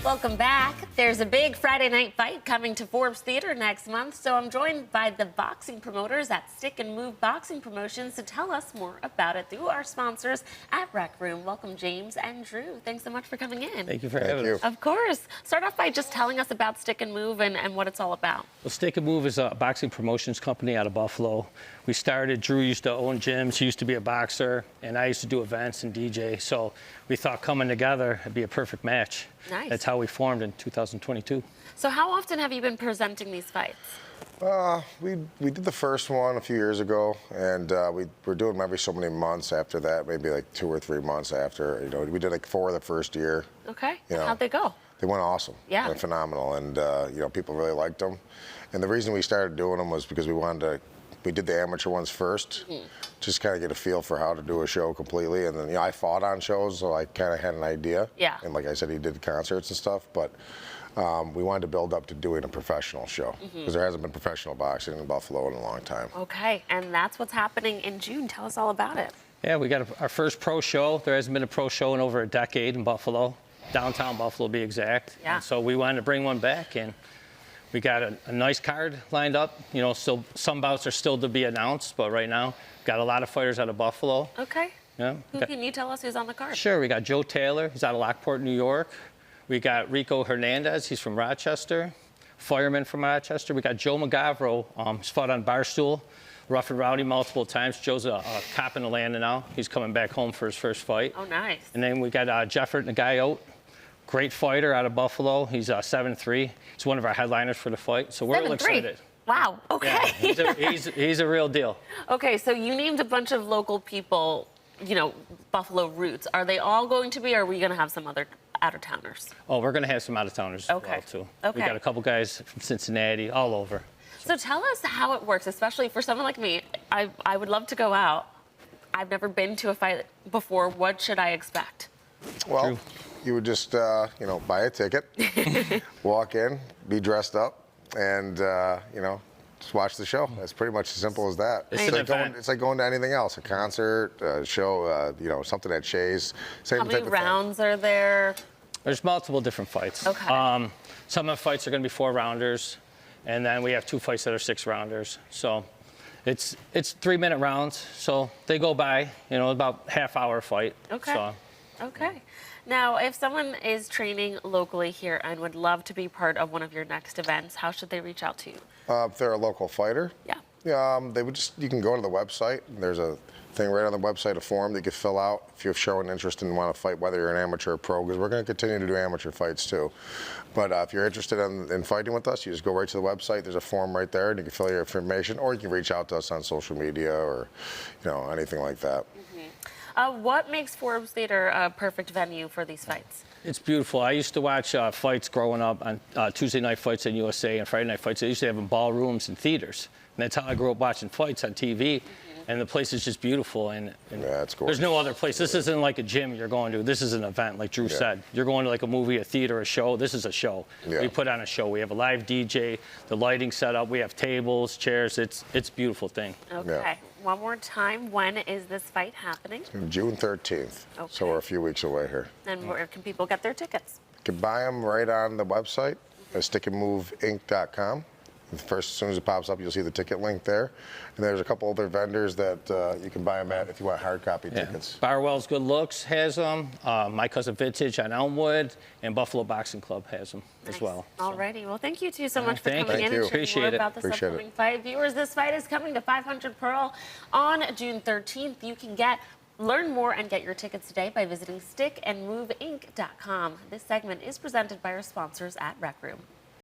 Welcome back. There's a big Friday night fight coming to Forbes Theater next month, so I'm joined by the boxing promoters at Stick and Move Boxing Promotions to tell us more about it through our sponsors at Rec Room. Welcome, James and Drew. Thanks so much for coming in. Thank you for having us. Of course. Start off by just telling us about Stick and Move and what it's all about. Well, Stick and Move is a boxing promotions company out of Buffalo. We started, Drew used to own gyms, he used to be a boxer, and I used to do events and DJ. So we thought coming together would be a perfect match. Nice. That's how we formed in 2022. So how often have you been presenting these fights? We did the first one a few years ago, and we're doing them every so many months after that, maybe like 2 or 3 months after. You know, we did like 4 the first year. Okay. You know, How'd they go? They went awesome. Yeah. They went phenomenal, and you know, people really liked them. And the reason we started doing them was because we did the amateur ones first, just kind of get a feel for how to do a show completely. And then, you know, I fought on shows, so I kind of had an idea. Yeah. And like I said, he did concerts and stuff, but we wanted to build up to doing a professional show because there hasn't been professional boxing in Buffalo in a long time. Okay, and that's what's happening in June. Tell us all about it. Yeah, we got our first pro show. There hasn't been a pro show in over a decade in Buffalo, downtown Buffalo to be exact. Yeah. And so we wanted to bring one back, and we got a nice card lined up. You know, still some bouts are still to be announced, but right now got a lot of fighters out of Buffalo. Okay. Yeah. Can you tell us who's on the card? Sure. We got Joe Taylor. He's out of Lockport, New York. We got Rico Hernandez. He's from Rochester. Fireman from Rochester. We got Joe McGavro. He's fought on Barstool, rough and rowdy multiple times. Joe's a cop in Atlanta now. He's coming back home for his first fight. Oh, nice. And then we got Jeffert Nagayote. Great fighter out of Buffalo. He's 7'3". He's one of our headliners for the fight, so we're real excited. Wow. Okay. Yeah, he's a real deal. Okay, so you named a bunch of local people, you know, Buffalo roots. Are they all going to be, or are we going to have some other out-of-towners? Oh, we're going to have some out-of-towners as well, too. Okay. We got a couple guys from Cincinnati, all over. So tell us how it works, especially for someone like me. I would love to go out. I've never been to a fight before. What should I expect? Well, True. You would just, you know, buy a ticket, walk in, be dressed up, and, you know, just watch the show. It's pretty much as simple as that. It's like going to anything else, a concert, a show, you know, something at Shea's. Same How many rounds are there? There's multiple different fights. Okay. Some of the fights are going to be 4-rounders, and then we have 2 fights that are 6-rounders. So it's 3-minute rounds, so they go by, you know, about half-hour fight. Okay. So. Okay. Now, if someone is training locally here and would love to be part of one of your next events, how should they reach out to you? If they're a local fighter, they would you can go to the website. There's a thing right on the website, a form that you can fill out if you're showing interest and want to fight, whether you're an amateur or pro, because we're going to continue to do amateur fights too. But if you're interested in fighting with us, you just go right to the website. There's a form right there, and you can fill your information, or you can reach out to us on social media or, you know, anything like that. What makes Forbes Theater a perfect venue for these fights? It's beautiful. I used to watch fights growing up on Tuesday night fights in USA and Friday night fights. They used to have in ballrooms and theaters. And that's how I grew up watching fights on TV. And the place is just beautiful. And yeah, it's gorgeous. There's no other place. This isn't like a gym you're going to. This is an event, like Drew said. You're going to like a movie, a theater, a show. This is a show. Yeah. We put on a show. We have a live DJ, the lighting set up. We have tables, chairs. It's a beautiful thing. Okay. Yeah. One more time. When is this fight happening? June 13th. Okay. So we're a few weeks away here. And where can people get their tickets? You can buy them right on the website, stickandmoveinc.com. As soon as it pops up, you'll see the ticket link there. And there's a couple other vendors that you can buy them at if you want hard copy tickets. Barwell's Good Looks has them. My Cousin Vintage on Elmwood, and Buffalo Boxing Club has them as well. Alrighty. Well, thank you two so much for Thank coming in you. and sharing Appreciate more it. about this upcoming fight. Viewers, this fight is coming to 500 Pearl on June 13th. You can learn more and get your tickets today by visiting stickandmoveinc.com. This segment is presented by our sponsors at Rec Room.